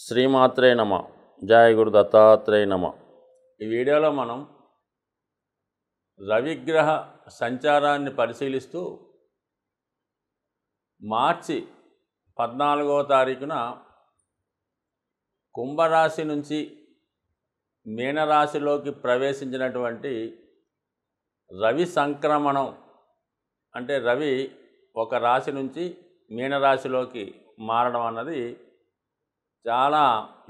శ్రీమాత్రే నమ. జయ గురు దత్తాత్రేయ నమ. ఈ వీడియోలో మనం రవిగ్రహ సంచారాన్ని పరిశీలిస్తూ మార్చి 14వ తారీఖున కుంభరాశి నుంచి మీనరాశిలోకి ప్రవేశించినటువంటి రవి సంక్రమణం, అంటే రవి ఒక రాశి నుంచి మీనరాశిలోకి మారడం అన్నది చాలా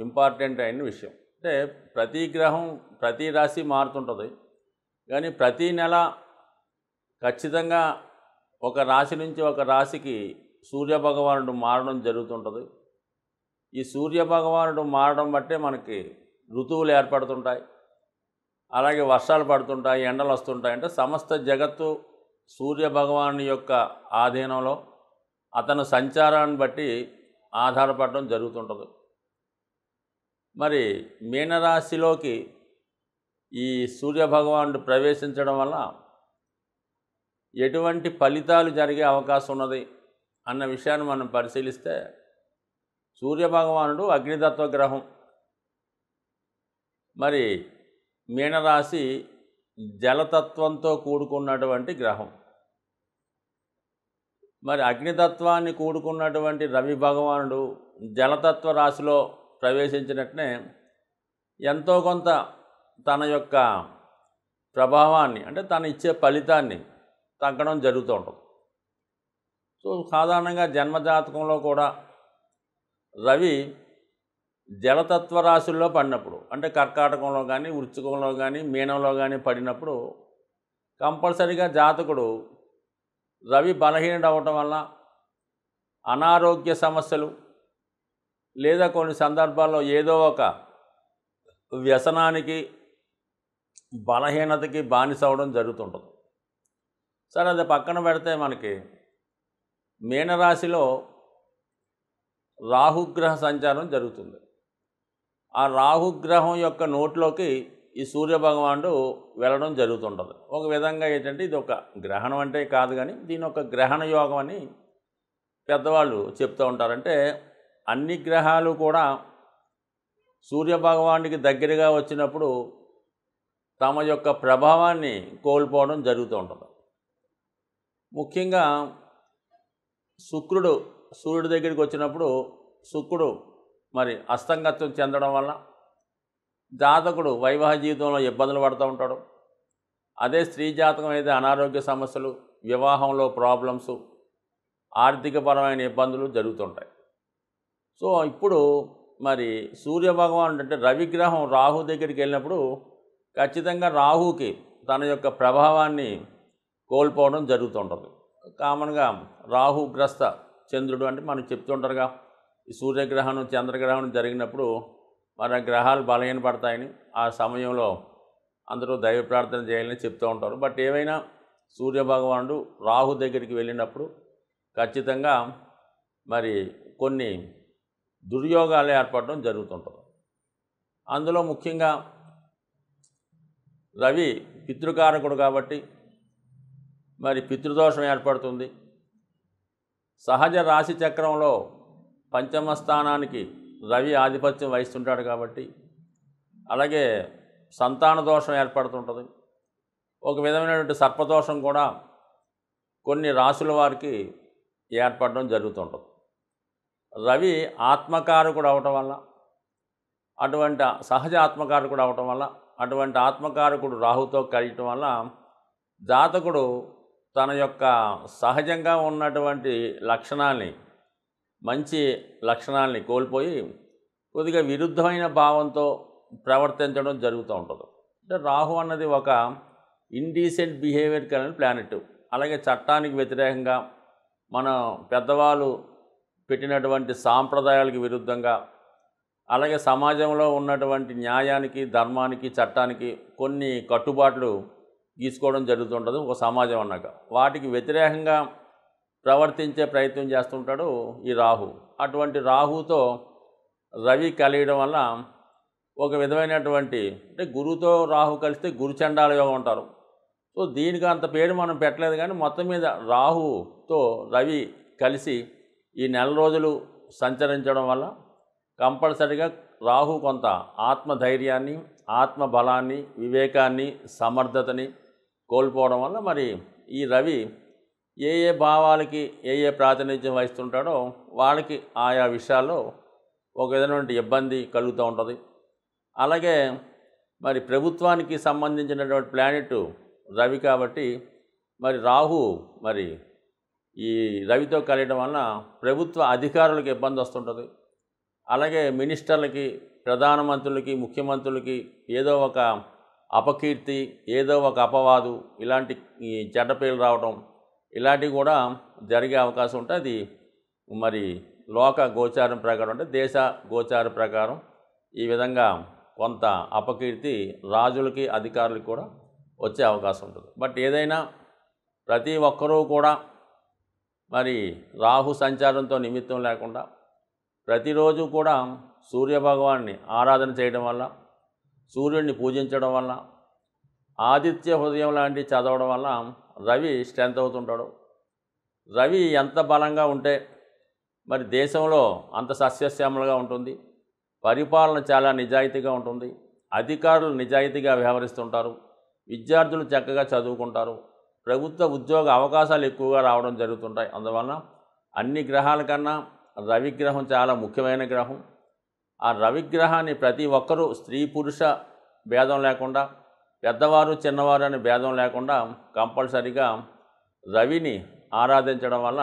ఇంపార్టెంట్ అయిన విషయం. అంటే ప్రతి గ్రహం ప్రతి రాశి మారుతుంటుంది, కానీ ప్రతి నెల ఖచ్చితంగా ఒక రాశి నుంచి ఒక రాశికి సూర్యభగవానుడు మారడం జరుగుతుంటుంది. ఈ సూర్యభగవానుడు మారడం బట్టే మనకి ఋతువులు ఏర్పడుతుంటాయి, అలాగే వర్షాలు పడుతుంటాయి, ఎండలు వస్తుంటాయి. అంటే సమస్త జగత్తు సూర్యభగవాను యొక్క ఆధీనంలో అతను సంచారాన్ని బట్టి ఆధారపడడం జరుగుతుంటుంది. మరి మీనరాశిలోకి ఈ సూర్యభగవానుడు ప్రవేశించడం వల్ల ఎటువంటి ఫలితాలు జరిగే అవకాశం ఉన్నది అన్న విషయాన్ని మనం పరిశీలిస్తే, సూర్యభగవానుడు అగ్నితత్వ గ్రహం. మరి మీనరాశి జలతత్వంతో కూడుకున్నటువంటి గ్రహం. మరి అగ్నితత్వాన్ని కూడుకున్నటువంటి రవి భగవానుడు జలతత్వ రాశిలో ప్రవేశించినట్నే ఎంతో కొంత తన యొక్క ప్రభావాన్ని, అంటే తను ఇచ్చే ఫలితాన్ని తగ్గడం జరుగుతూ ఉంటుంది. సో సాధారణంగా జన్మజాతకంలో కూడా రవి జలతత్వ రాశుల్లో పడినప్పుడు, అంటే కర్కాటకంలో కానీ వృశ్చికంలో కానీ మీనంలో కానీ పడినప్పుడు కంపల్సరీగా జాతకుడు రవి బలహీనుడు అవ్వటం వల్ల అనారోగ్య సమస్యలు, లేదా కొన్ని సందర్భాల్లో ఏదో ఒక వ్యసనానికి, బలహీనతకి బానిస అవ్వడం జరుగుతుంటుంది. సరే, అది పక్కన పెడితే మనకి మీనరాశిలో రాహుగ్రహ సంచారం జరుగుతుంది. ఆ రాహుగ్రహం యొక్క నోట్లోకి ఈ సూర్యభగవానుడు వెళ్ళడం జరుగుతుంటుంది. ఒక విధంగా ఏంటంటే ఇది ఒక గ్రహణం అంటే కాదు, కానీ దీని ఒక గ్రహణ యోగం అని పెద్దవాళ్ళు చెప్తూ ఉంటారంటే అన్ని గ్రహాలు కూడా సూర్యభగవానుడికి దగ్గరగా వచ్చినప్పుడు తమ యొక్క ప్రభావాన్ని కోల్పోవడం జరుగుతూ ఉంటుంది. ముఖ్యంగా శుక్రుడు సూర్యుడి దగ్గరికి వచ్చినప్పుడు శుక్రుడు మరి అస్తంగత్వం చెందడం వల్ల జాతకుడు వైవాహిక జీవితంలో ఇబ్బందులు పడుతూ ఉంటాడు. అదే స్త్రీ జాతకం అయితే అనారోగ్య సమస్యలు, వివాహంలో ప్రాబ్లమ్స్, ఆర్థికపరమైన ఇబ్బందులు జరుగుతుంటాయి. సో ఇప్పుడు మరి సూర్యభగవానుడు అంటే రవిగ్రహం రాహు దగ్గరికి వెళ్ళినప్పుడు ఖచ్చితంగా రాహుకి తన యొక్క ప్రభావాన్ని కోల్పోవడం జరుగుతుంటుంది. కామన్గా రాహుగ్రస్త చంద్రుడు అంటే మనకు చెప్తుంటారుగా, ఈ సూర్యగ్రహణం చంద్రగ్రహణం జరిగినప్పుడు మరి గ్రహాలు బలహీనపడతాయని, ఆ సమయంలో అందరూ దైవ ప్రార్థన చేయాలని చెప్తూ ఉంటారు. బట్ ఏవైనా సూర్యభగవానుడు రాహు దగ్గరికి వెళ్ళినప్పుడు ఖచ్చితంగా మరి కొన్ని దుర్యోగాలు ఏర్పడడం జరుగుతుంటుంది. అందులో ముఖ్యంగా రవి పితృకారకుడు కాబట్టి మరి పితృదోషం ఏర్పడుతుంది. సహజ రాశి చక్రంలో పంచమ స్థానానికి రవి ఆధిపత్యం వహిస్తుంటాడు కాబట్టి, అలాగే సంతాన దోషం ఏర్పడుతుంటుంది. ఒక విధమైనటువంటి సర్పదోషం కూడా కొన్ని రాశుల వారికి ఏర్పడడం జరుగుతుంటుంది. రవి ఆత్మకారకుడు అవటం వల్ల, అటువంటి సహజ ఆత్మకారకుడు అవటం వల్ల, అటువంటి ఆత్మకారకుడు రాహుతో కలియటం వల్ల జాతకుడు తన యొక్క సహజంగా ఉన్నటువంటి లక్షణాల్ని, మంచి లక్షణాలని కోల్పోయి కొద్దిగా విరుద్ధమైన భావంతో ప్రవర్తించడం జరుగుతూ ఉంటుంది. అంటే రాహు అన్నది ఒక ఇండీసెంట్ బిహేవియర్ కలిగిన ప్లానెట్. అలాగే చట్టానికి వ్యతిరేకంగా, మన పెద్దవాళ్ళు పెట్టినటువంటి సాంప్రదాయాలకు విరుద్ధంగా, అలాగే సమాజంలో ఉన్నటువంటి న్యాయానికి, ధర్మానికి, చట్టానికి కొన్ని కట్టుబాట్లు గీసుకోవడం జరుగుతుంటుంది ఒక సమాజం అన్నాక. వాటికి వ్యతిరేకంగా ప్రవర్తించే ప్రయత్నం చేస్తుంటాడు ఈ రాహు. అటువంటి రాహుతో రవి కలియడం వల్ల ఒక విధమైనటువంటి, అంటే గురువుతో రాహు కలిస్తే గురుచండాల యోగం అంటారు. సో దీనికి అంత పేరు మనం పెట్టలేదు, కానీ మొత్తం మీద రాహుతో రవి కలిసి ఈ నెల రోజులు సంచరించడం వల్ల కంపల్సరిగా రాహు కొంత ఆత్మధైర్యాన్ని, ఆత్మబలాన్ని, వివేకాన్ని, సమర్థతని కోల్పోవడం వల్ల మరి ఈ రవి ఏ ఏ భావాలకి ఏ ప్రాతినిధ్యం వహిస్తుంటాడో వాళ్ళకి ఆయా విషయాల్లో ఒక విధమైనటువంటి ఇబ్బంది కలుగుతూ ఉంటుంది. అలాగే మరి ప్రభుత్వానికి సంబంధించినటువంటి ప్లానెట్ రవి కాబట్టి మరి రాహు మరి ఈ రవితో కలియడం వలన ప్రభుత్వ అధికారులకు ఇబ్బంది వస్తుంటుంది. అలాగే మినిస్టర్లకి, ప్రధానమంత్రులకి, ముఖ్యమంత్రులకి ఏదో ఒక అపకీర్తి, ఏదో ఒక అపవాదు, ఇలాంటి ఈ చెడ్డ పేర్లు రావడం ఇలాంటివి కూడా జరిగే అవకాశం ఉంటుంది. అది మరి లోక గోచారం ప్రకారం అంటే దేశ గోచార ప్రకారం ఈ విధంగా కొంత అపకీర్తి రాజులకి, అధికారులకి కూడా వచ్చే అవకాశం ఉంటుంది. బట్ ఏదైనా ప్రతి ఒక్కరూ కూడా మరి రాహు సంచారంతో నిమిత్తం లేకుండా ప్రతిరోజు కూడా సూర్యభగవాన్ని ఆరాధన చేయడం వల్ల, సూర్యుడిని పూజించడం వల్ల, ఆదిత్య హృదయం లాంటివి చదవడం వల్ల రవి స్ట్రెంత్ అవుతుంటాడు. రవి ఎంత బలంగా ఉంటే మరి దేశంలో అంత సస్యశ్యామలుగా ఉంటుంది, పరిపాలన చాలా నిజాయితీగా ఉంటుంది, అధికారులు నిజాయితీగా వ్యవహరిస్తుంటారు, విద్యార్థులు చక్కగా చదువుకుంటారు, ప్రభుత్వ ఉద్యోగ అవకాశాలు ఎక్కువగా రావడం జరుగుతుంటాయి. అందువలన అన్ని గ్రహాల కన్నా రవిగ్రహం చాలా ముఖ్యమైన గ్రహం. ఆ రవిగ్రహాన్ని ప్రతి ఒక్కరూ స్త్రీ పురుష భేదం లేకుండా, పెద్దవారు చిన్నవారు అనే భేదం లేకుండా కంపల్సరిగా రవిని ఆరాధించడం వల్ల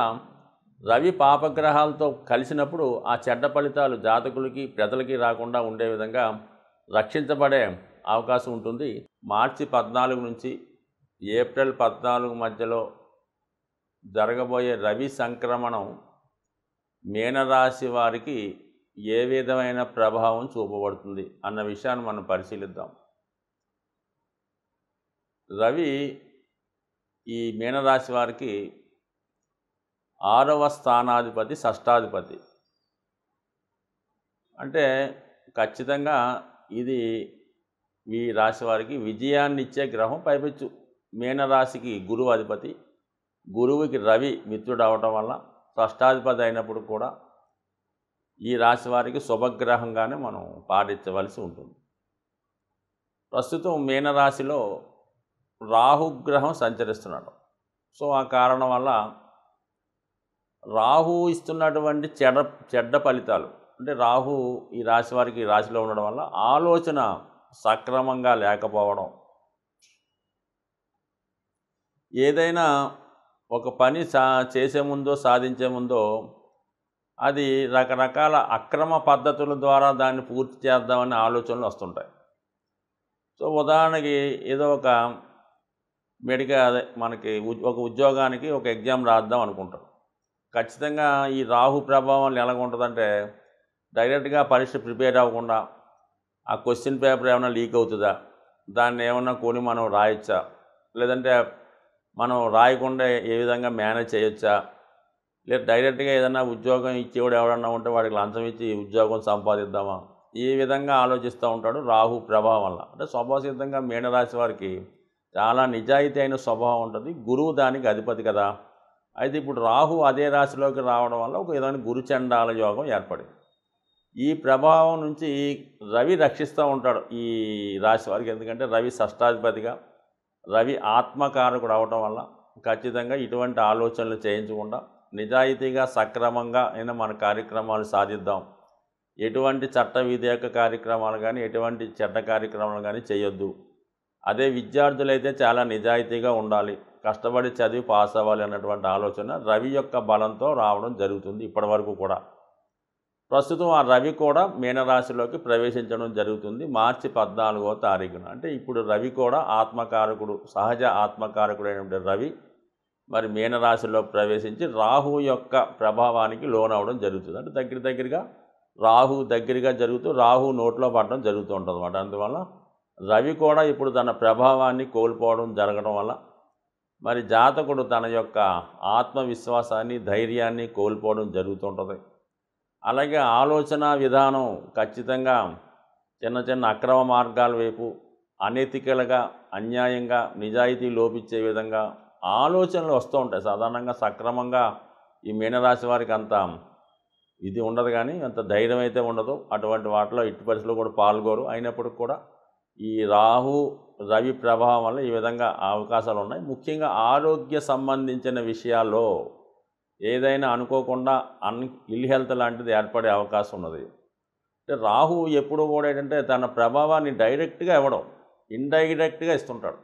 రవి పాపగ్రహాలతో కలిసినప్పుడు ఆ చెడ్డ ఫలితాలు జాతకులకి, ప్రజలకి రాకుండా ఉండే విధంగా రక్షించబడే అవకాశం ఉంటుంది. మార్చి 14 నుంచి ఏప్రిల్ 14 మధ్యలో జరగబోయే రవి సంక్రమణం మీనరాశి వారికి ఏ విధమైన ప్రభావం చూపబడుతుంది అన్న విషయాన్ని మనం పరిశీలిద్దాం. రవి ఈ మీనరాశి వారికి 6వ స్థానాధిపతి, షష్టాధిపతి. అంటే ఖచ్చితంగా ఇది ఈ రాశి వారికి విజయాన్ని ఇచ్చే గ్రహం. పైపెచ్చు మీనరాశికి గురువు అధిపతి, గురువుకి రవి మిత్రుడు అవటం వల్ల షష్టాధిపతి అయినప్పుడు కూడా ఈ రాశి వారికి శుభగ్రహంగానే మనం పాటించవలసి ఉంటుంది. ప్రస్తుతం మీనరాశిలో రాహుగ్రహం సంచరిస్తున్నాడు. సో ఆ కారణం వల్ల రాహు ఇస్తున్నటువంటి చెడ్డ ఫలితాలు అంటే రాహు ఈ రాశి వారికి ఈ రాశిలో ఉండడం వల్ల ఆలోచన సక్రమంగా లేకపోవడం, ఏదైనా ఒక పని చేసే ముందో సాధించే ముందో అది రకరకాల అక్రమ పద్ధతుల ద్వారా దాన్ని పూర్తి చేద్దామనే ఆలోచనలు వస్తుంటాయి. సో ఉదాహరణకి ఏదో ఒక మనకి ఒక ఉద్యోగానికి ఒక ఎగ్జామ్ రాద్దాం అనుకుంటారు. ఖచ్చితంగా ఈ రాహు ప్రభావం ఎలాగ ఉంటుందంటే డైరెక్ట్గా పరీక్ష ప్రిపేర్ అవ్వకుండా ఆ క్వశ్చన్ పేపర్ ఏమైనా లీక్ అవుతుందా, దాన్ని ఏమన్నా కొని మనం రాయొచ్చా, లేదంటే మనం రాయకుండా ఏ విధంగా మేనేజ్ చేయొచ్చా, లేదా డైరెక్ట్గా ఏదైనా ఉద్యోగం ఇచ్చేవాడు ఎవడన్నా ఉంటే వాడికి లంచం ఇచ్చి ఉద్యోగం సంపాదిద్దామా, ఈ విధంగా ఆలోచిస్తూ ఉంటాడు రాహు ప్రభావం వల్ల. అంటే స్వభావసిద్ధంగా మీనరాశి వారికి చాలా నిజాయితీ అయిన స్వభావం ఉంటుంది. గురువు దానికి అధిపతి కదా. అయితే ఇప్పుడు రాహు అదే రాశిలోకి రావడం వల్ల ఒక విధమైన గురుచండాల యోగం ఏర్పడింది. ఈ ప్రభావం నుంచి రవి రక్షిస్తూ ఉంటాడు ఈ రాశి వారికి. ఎందుకంటే రవి షష్టాధిపతిగా, రవి ఆత్మకారకుడు అవటం వల్ల ఖచ్చితంగా ఇటువంటి ఆలోచనలు చేయించకుండా నిజాయితీగా సక్రమంగా అయినా మన కార్యక్రమాలు సాధిద్దాం, ఎటువంటి చట్ట విధేయక కార్యక్రమాలు కానీ ఎటువంటి చెడ్డ కార్యక్రమాలు కానీ చేయొద్దు. అదే విద్యార్థులైతే చాలా నిజాయితీగా ఉండాలి, కష్టపడి చదివి పాస్ అవ్వాలి అన్నటువంటి ఆలోచన రవి యొక్క బలంతో రావడం జరుగుతుంది ఇప్పటి వరకు కూడా. ప్రస్తుతం ఆ రవి కూడా మీనరాశిలోకి ప్రవేశించడం జరుగుతుంది మార్చి 14వ తారీఖున. అంటే ఇప్పుడు రవి కూడా ఆత్మకారకుడు, సహజ ఆత్మకారకుడైనటువంటి రవి మరి మీనరాశిలో ప్రవేశించి రాహు యొక్క ప్రభావానికి లోనవడం జరుగుతుంది. అంటే దగ్గరగా రాహు దగ్గరగా జరుగుతూ రాహు నోట్లో పడడం జరుగుతూ ఉంటుంది అన్నమాట. అందువల్ల రవి కూడా ఇప్పుడు తన ప్రభావాన్ని కోల్పోవడం జరగడం వల్ల మరి జాతకుడు తన యొక్క ఆత్మవిశ్వాసాన్ని, ధైర్యాన్ని కోల్పోవడం జరుగుతుంటుంది. అలాగే ఆలోచన విధానం ఖచ్చితంగా చిన్న అక్రమ మార్గాల వైపు, అనెతికల్గా, అన్యాయంగా, నిజాయితీ లోపించే విధంగా ఆలోచనలు వస్తూ ఉంటాయి. సాధారణంగా సక్రమంగా ఈ మీనరాశి వారికి అంత ఇది ఉండదు, కానీ అంత ధైర్యం అయితే ఉండదు. అటువంటి వాటిలో ఎట్టి పరిస్థితుల్లో కూడా పాల్గొరు. అయినప్పటికి కూడా ఈ రాహు రవి ప్రభావం వల్ల ఈ విధంగా అవకాశాలు ఉన్నాయి. ముఖ్యంగా ఆరోగ్య సంబంధించిన విషయాల్లో ఏదైనా అనుకోకుండా ఇల్ హెల్త్ లాంటిది ఏర్పడే అవకాశం ఉన్నది. అంటే రాహు ఎప్పుడు కూడా ఏంటంటే తన ప్రభావాన్ని డైరెక్ట్గా ఇవ్వడం, ఇండైరెక్ట్గా ఇస్తుంటాడు.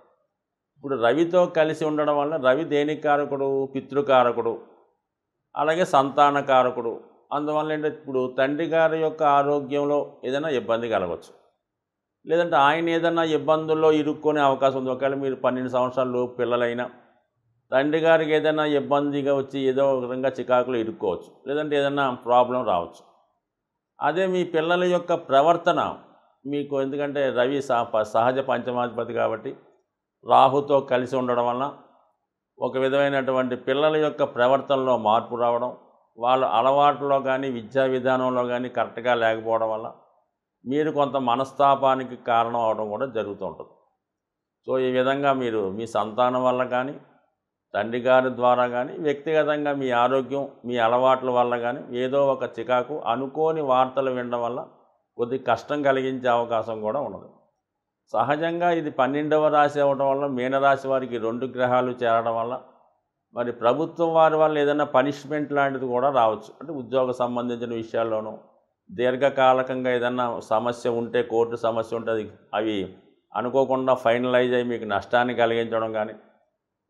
ఇప్పుడు రవితో కలిసి ఉండడం వల్ల రవి దేనికి కారకుడు? పితృకారకుడు, అలాగే సంతానకారకుడు. అందువల్ల ఏంటంటే ఇప్పుడు తండ్రి గారి యొక్క ఆరోగ్యంలో ఏదైనా ఇబ్బంది కలగవచ్చు, లేదంటే ఆయన ఏదైనా ఇబ్బందుల్లో ఇరుక్కునే అవకాశం ఉంది. ఒకవేళ మీరు 12 సంవత్సరాలు పిల్లలైనా తండ్రి గారికి ఏదైనా ఇబ్బందిగా వచ్చి ఏదో ఒక విధంగా చికాకులు ఇరుక్కోవచ్చు, లేదంటే ఏదైనా ప్రాబ్లం రావచ్చు. అదే మీ పిల్లల యొక్క ప్రవర్తన మీకు, ఎందుకంటే రవి సహజ పంచమాధిపతి కాబట్టి రాహుతో కలిసి ఉండడం వలన ఒక విధమైనటువంటి పిల్లల యొక్క ప్రవర్తనలో మార్పు రావడం, వాళ్ళ అలవాట్లలో కానీ విద్యా విధానంలో కానీ కరెక్ట్గా లేకపోవడం వల్ల మీరు కొంత మనస్తాపానికి కారణం అవడం కూడా జరుగుతూ ఉంటుంది. సో ఈ విధంగా మీరు మీ సంతానం వల్ల కానీ, తండ్రి గారి ద్వారా కానీ, వ్యక్తిగతంగా మీ ఆరోగ్యం, మీ అలవాట్ల వల్ల కానీ ఏదో ఒక చికాకు, అనుకోని వార్తలు వినడం వల్ల కొద్ది కష్టం కలిగించే అవకాశం కూడా ఉన్నది. సహజంగా ఇది 12వ రాశి అవ్వడం వల్ల మీనరాశి వారికి 2 గ్రహాలు చేరడం వల్ల మరి ప్రభుత్వం వారి వల్ల ఏదైనా పనిష్మెంట్ లాంటిది కూడా రావచ్చు. అంటే ఉద్యోగ సంబంధించిన విషయాల్లోనూ, దీర్ఘకాలకంగా ఏదన్నా సమస్య ఉంటే, కోర్టు సమస్య ఉంటే అవి అనుకోకుండా ఫైనలైజ్ అయ్యి మీకు నష్టాన్ని కలిగించడం కానీ,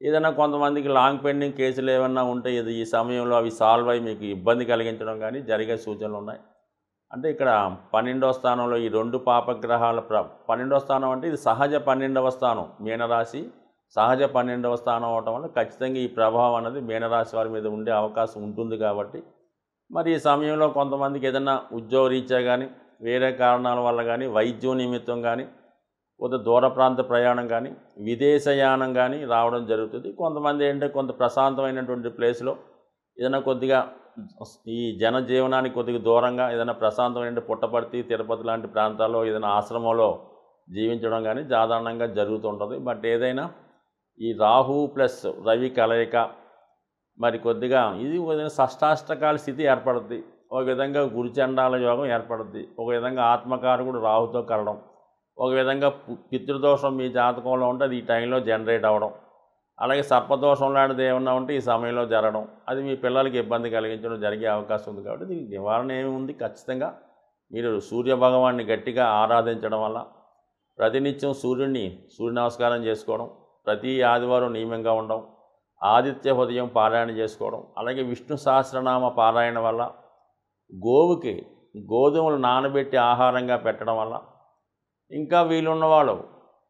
ఏదైనా కొంతమందికి లాంగ్ పెండింగ్ కేసులు ఏమన్నా ఉంటే ఈ సమయంలో అవి సాల్వ్ అయ్యి మీకు ఇబ్బంది కలిగించడం కానీ జరిగే సూచనలు ఉన్నాయి. అంటే ఇక్కడ 12వ స్థానంలో ఈ 2 పాపగ్రహాల 12వ స్థానం అంటే ఇది సహజ 12వ స్థానం. మీనరాశి సహజ 12వ స్థానం అవటం వల్ల ఖచ్చితంగా ఈ ప్రభావం అనేది మీనరాశి వారి మీద ఉండే అవకాశం ఉంటుంది. కాబట్టి మరి ఈ సమయంలో కొంతమందికి ఏదైనా ఉద్యోగరీత్యా కానీ, వేరే కారణాల వల్ల కానీ, వైద్యం నిమిత్తం కానీ, కొంత దూర ప్రాంత ప్రయాణం కానీ, విదేశయానం కానీ రావడం జరుగుతుంది. కొంతమంది ఏంటంటే కొంత ప్రశాంతమైనటువంటి ప్లేస్లో ఏదైనా కొద్దిగా ఈ జనజీవనానికి కొద్దిగా దూరంగా ఏదైనా ప్రశాంతమైన పుట్టపర్తి, తిరుపతి లాంటి ప్రాంతాల్లో ఏదైనా ఆశ్రమంలో జీవించడం కానీ సాధారణంగా జరుగుతుంటుంది. బట్ ఏదైనా ఈ రాహు ప్లస్ రవి కలయిక మరి కొద్దిగా ఇది షష్టాష్టకాల స్థితి ఏర్పడుద్ది. ఒక విధంగా గురుచండాల యోగం ఏర్పడుద్ది. ఒక విధంగా ఆత్మకారకుడు రాహుతో కలడం, ఒక విధంగా పితృదోషం మీ జాతకంలో ఉంటే అది ఈ టైంలో జనరేట్ అవ్వడం, అలాగే సర్పదోషం లాంటిది ఏమన్నా ఉంటే ఈ సమయంలో జరగడం, అది మీ పిల్లలకి ఇబ్బంది కలిగించడం జరిగే అవకాశం ఉంది. కాబట్టి దీనికి నివారణ ఏముంది? ఖచ్చితంగా మీరు సూర్య భగవాన్ని గట్టిగా ఆరాధించడం వల్ల, ప్రతినిత్యం సూర్య నమస్కారం చేసుకోవడం, ప్రతి ఆదివారం నియమంగా ఉండడం, ఆదిత్య హృదయం పారాయణ చేసుకోవడం, అలాగే విష్ణు సహస్రనామ పారాయణ వల్ల, గోవుకి గోధుమలు నానబెట్టి ఆహారంగా పెట్టడం వల్ల, ఇంకా వీలున్నవాళ్ళు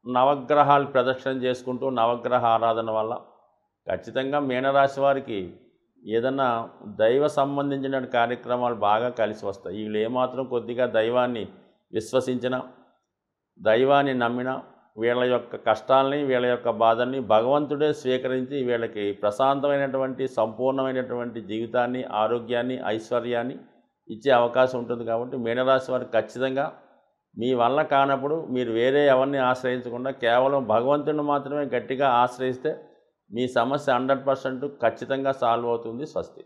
నవగ్రహాలు ప్రదక్షిణ చేసుకుంటూ నవగ్రహ ఆరాధన వల్ల ఖచ్చితంగా మీనరాశి వారికి ఏదన్నా దైవ సంబంధించిన కార్యక్రమాలు బాగా కలిసి వస్తాయి. వీళ్ళు ఏమాత్రం కొద్దిగా దైవాన్ని విశ్వసించినా, దైవాన్ని నమ్మినా, వీళ్ళ యొక్క కష్టాలని, వీళ్ళ యొక్క బాధల్ని భగవంతుడే స్వీకరించి వీళ్ళకి ప్రశాంతమైనటువంటి, సంపూర్ణమైనటువంటి జీవితాన్ని, ఆరోగ్యాన్ని, ఐశ్వర్యాన్ని ఇచ్చే అవకాశం ఉంటుంది. కాబట్టి మీనరాశి వారికి ఖచ్చితంగా మీ వల్ల కానప్పుడు మీరు వేరే ఎవరిని ఆశ్రయించకుండా కేవలం భగవంతుడిని మాత్రమే గట్టిగా ఆశ్రయిస్తే మీ సమస్య 100% ఖచ్చితంగా సాల్వ్ అవుతుంది. స్వస్తి.